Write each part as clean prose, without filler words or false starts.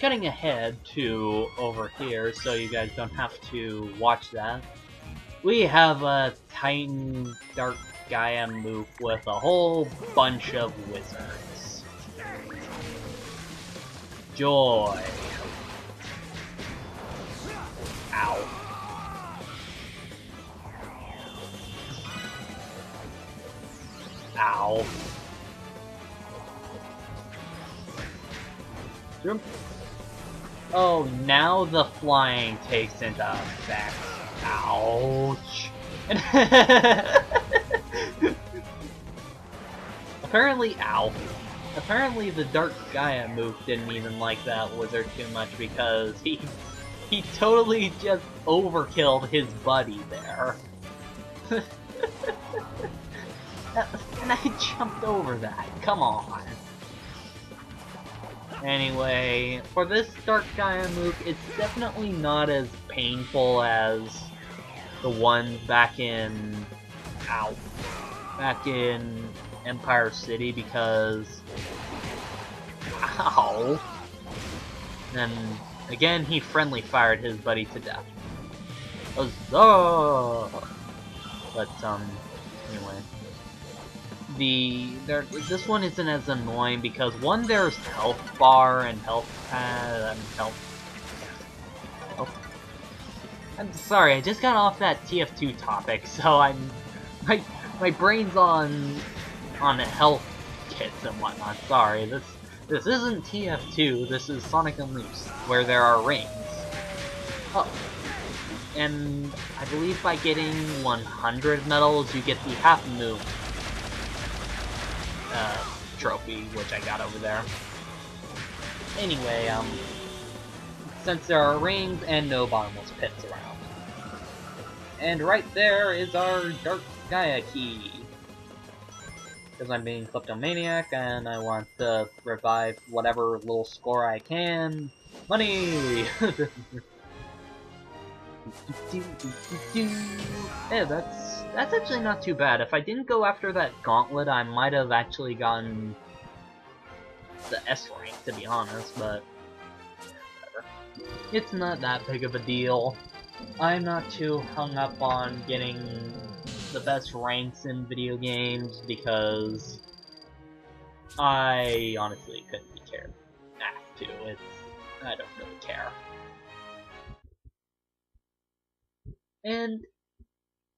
cutting ahead to over here so you guys don't have to watch that, we have a Titan Dark Gaia mook with a whole bunch of wizards. Joy. Ow. Ow. Jump. Oh, now the flying takes into effect. Ouch. Apparently, ow. Apparently the Dark Gaia mook didn't even like that wizard too much because he totally just overkilled his buddy there. And I jumped over that. Come on. Anyway, for this Dark Gaia mook, it's definitely not as painful as the ones back in Empire City because ow. And again, he friendly fired his buddy to death. Huzzah! But anyway. This one isn't as annoying because one, there's health bar and health pad and health. I'm sorry, I just got off that TF2 topic, so my brain's on health kits and whatnot. Sorry, this isn't TF2. This is Sonic Unleashed, where there are rings. Oh, and I believe by getting 100 medals, you get the half moon trophy, which I got over there. Anyway, since there are rings and no bottomless pits around. And right there is our Dark Gaia key. Because I'm being kleptomaniac and I want to revive whatever little score I can. Money! Yeah, that's actually not too bad. If I didn't go after that gauntlet, I might have actually gotten the S rank, to be honest, but whatever. It's not that big of a deal. I'm not too hung up on getting the best ranks in video games because I honestly couldn't care. I don't really care. And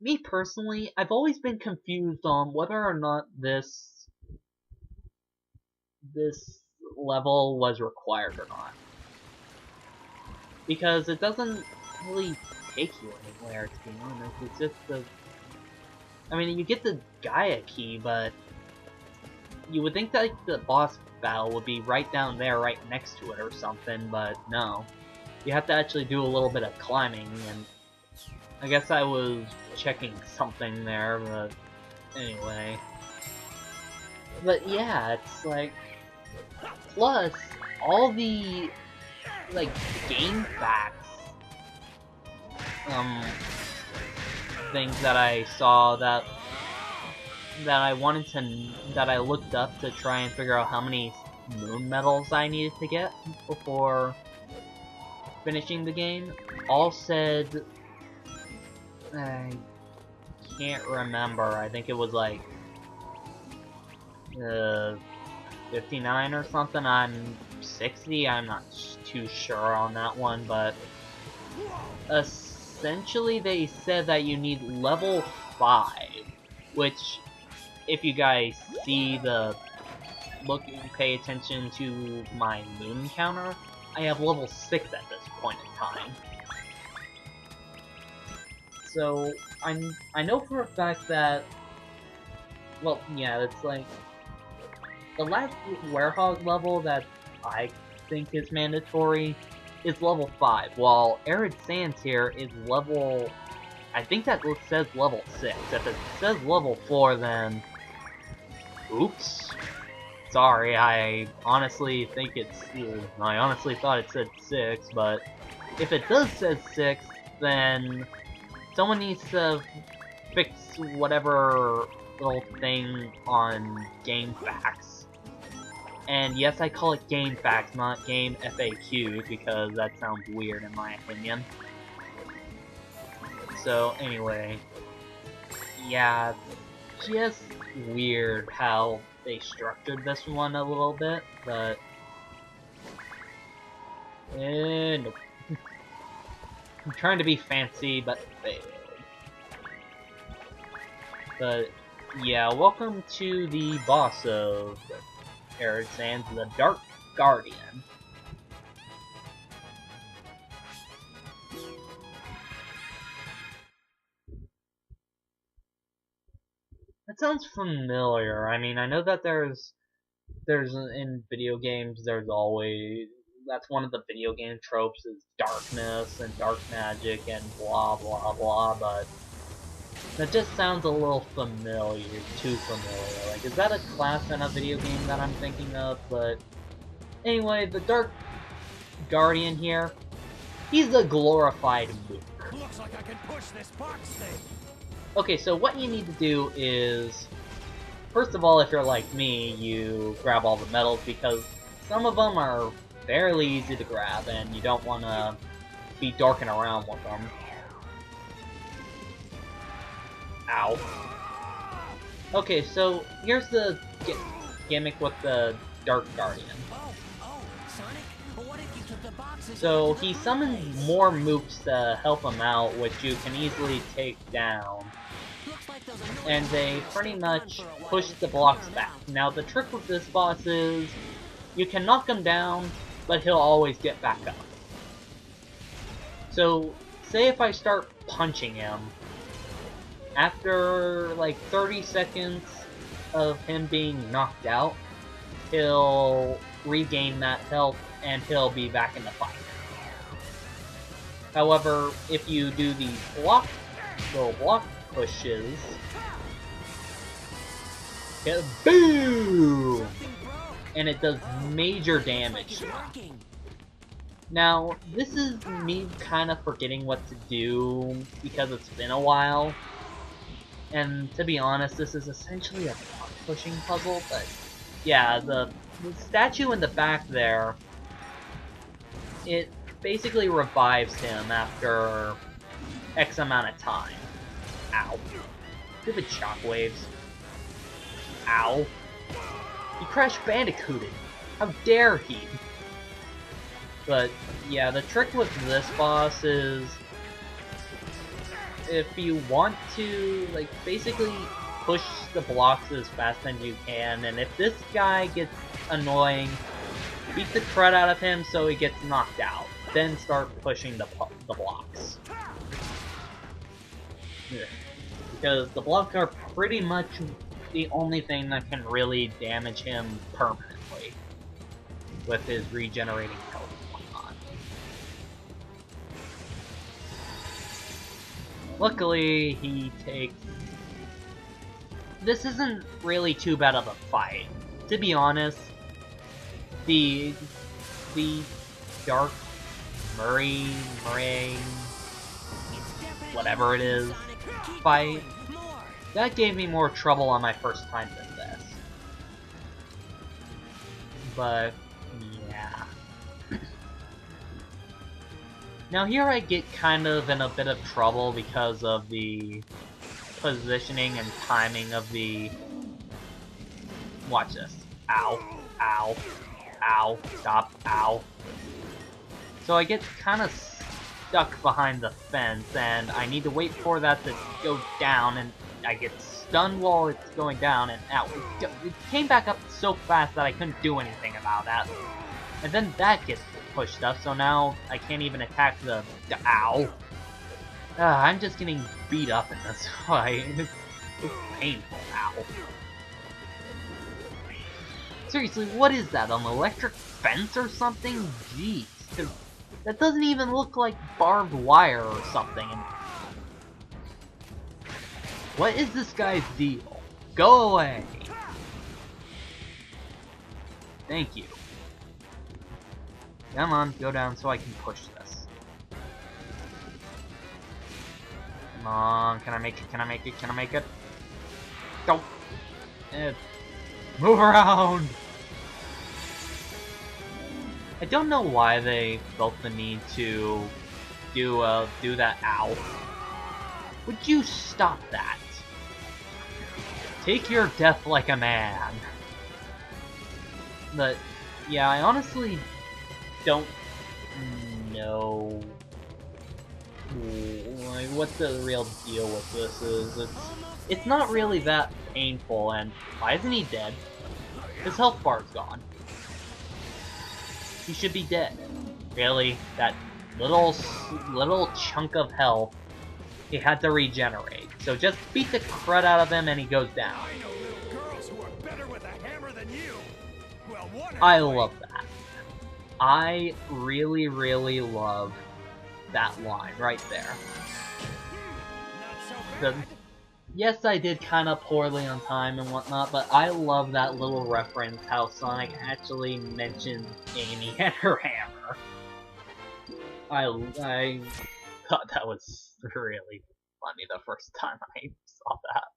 me personally, I've always been confused on whether or not this level was required or not. Because it doesn't really take you anywhere, to be honest. It's just I mean, you get the Gaia key, but you would think that the boss battle would be right down there, right next to it or something, but no. You have to actually do a little bit of climbing, and I guess I was checking something there, but anyway. But yeah, it's like, plus, all the, like, game facts, things that I saw that I looked up to try and figure out how many moon medals I needed to get before finishing the game, all said, I can't remember, I think it was like 59 or something. I'm 60, I'm not too sure on that one, but essentially they said that you need level 5, which, if you guys see pay attention to my moon counter, I have level 6 at this point in time. So, I know for a fact that, well, yeah, it's like, the last Werehog level that I think is mandatory is level 5, while Arid Sand here is level, I think that says level 6. If it says level 4, then, oops. Sorry, I honestly think I honestly thought it said 6, but if it does say 6, then someone needs to fix whatever little thing on game facts. And yes, I call it game facts, not game FAQs, because that sounds weird in my opinion. So anyway, yeah, just weird how they structured this one a little bit, but nope. I'm trying to be fancy, but failed. But yeah, welcome to the boss of Arid Sand, the Dark Guardian. That sounds familiar. I mean, I know that there's in video games, there's always, that's one of the video game tropes is darkness and dark magic and blah blah blah, but that just sounds a little familiar, too familiar. Like, is that a class in a video game that I'm thinking of? But anyway, the Dark Guardian here, he's a glorified mook. Looks like I can push this box thing. Okay, so what you need to do is, first of all, if you're like me, you grab all the medals, because some of them are fairly easy to grab, and you don't want to be dorking around with them. Ow. Okay, so here's the gimmick with the Dark Guardian. Sonic, what if you took the boxes? So he summons more mooks to help him out, which you can easily take down. And they pretty much push the blocks back. Now the trick with this boss is, you can knock him down, but he'll always get back up. So, say if I start punching him, after like 30 seconds of him being knocked out, he'll regain that health and he'll be back in the fight. However, if you do these little block pushes, boom! And it does major damage to him. Now, this is me kind of forgetting what to do because it's been a while. And to be honest, this is essentially a block pushing puzzle, but yeah, the statue in the back there, it basically revives him after X amount of time. Ow. Stupid shockwaves. Ow. He Crash Bandicooted. How dare he? But yeah, the trick with this boss is, if you want to, like, basically push the blocks as fast as you can, and if this guy gets annoying, beat the crud out of him so he gets knocked out. Then start pushing the blocks. Because the blocks are pretty much the only thing that can really damage him permanently with his regenerating health and whatnot. Luckily, he takes... This isn't really too bad of a fight. To be honest, the Dark Murray, whatever it is, fight, that gave me more trouble on my first time than this. But, yeah. Now here I get kind of in a bit of trouble because of the positioning and timing of the... Watch this. Ow. Ow. Ow. Stop. Ow. So I get kind of stuck behind the fence, and I need to wait for that to go down, and I get stunned while it's going down, and ow. It came back up so fast that I couldn't do anything about that. And then that gets pushed up, so now I can't even attack the ow. I'm just getting beat up in this fight. It's painful. Ow. Seriously, what is that? An electric fence or something? Jeez. That doesn't even look like barbed wire or something. What is this guy's deal? Go away! Thank you. Come on, go down so I can push this. Come on, can I make it? Can I make it? Can I make it? Go! Move around! I don't know why they felt the need to do that. Ow. Would you stop that? Take your death like a man. But, yeah, I honestly don't know like what the real deal with this is. It's not really that painful, and why isn't he dead? His health bar is gone. He should be dead. Really? That little chunk of health, he had to regenerate. So just beat the crud out of him and he goes down. I know little girls who are better with a hammer than you. Well, one I love that. I really, really love that line right there. Not so bad. Yes, I did kind of poorly on time and whatnot, but I love that little reference how Sonic actually mentioned Amy and her hammer. I thought that was really funny the first time I saw that.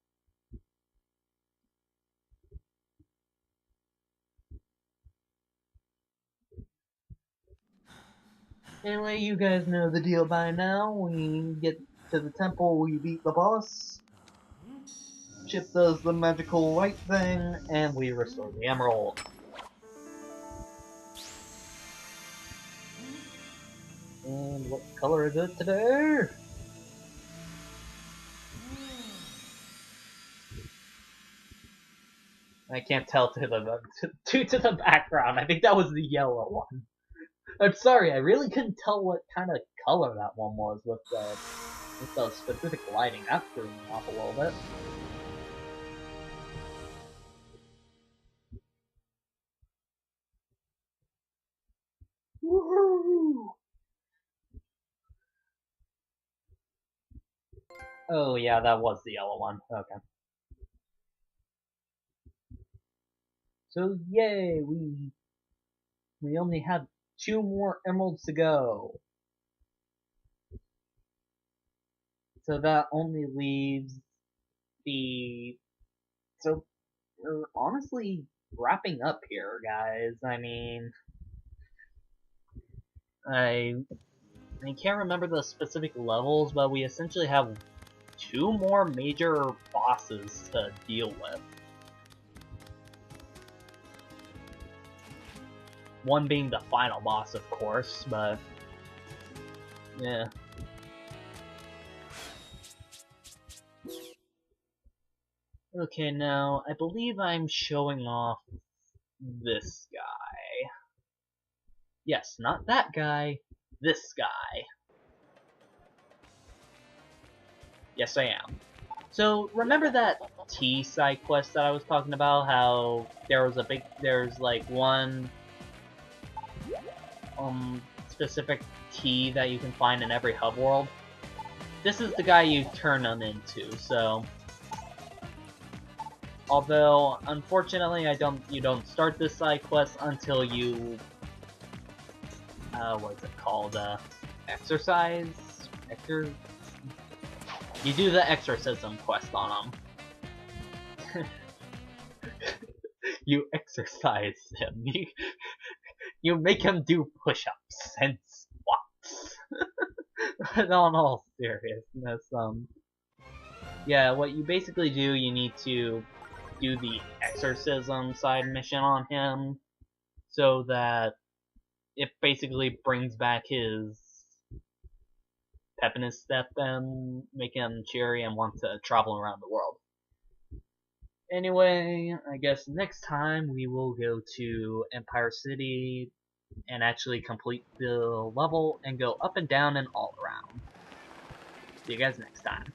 Anyway, you guys know the deal by now. We get to the temple, we beat the boss. Chip does the magical light thing, and we restore the emerald. And what color is it today? I can't tell due to the background. I think that was the yellow one. I'm sorry, I really couldn't tell what kind of color that one was with the specific lighting. That threw me off a little bit. Woohoo! Oh yeah, that was the yellow one. Okay. So yay, we only have 2 more emeralds to go. So that only leaves the... So, we're honestly wrapping up here, guys. I mean... I can't remember the specific levels, but we essentially have 2 more major bosses to deal with. One being the final boss, of course, but... yeah. Okay, now, I believe I'm showing off this guy. Yes, not that guy, this guy. Yes, I am. So, remember that T side quest that I was talking about? How there's like one specific T that you can find in every hub world? This is the guy you turn them into, so... Although, unfortunately, you don't start this side quest until you... what is it called? Exercise? You do the exorcism quest on him. You exercise him. You make him do push-ups and squats. But on all seriousness, yeah, what you basically do, you need to do the exorcism side mission on him, so that it basically brings back his pep in his step and make him cheery and want to travel around the world. Anyway, I guess next time we will go to Empire City and actually complete the level and go up and down and all around. See you guys next time.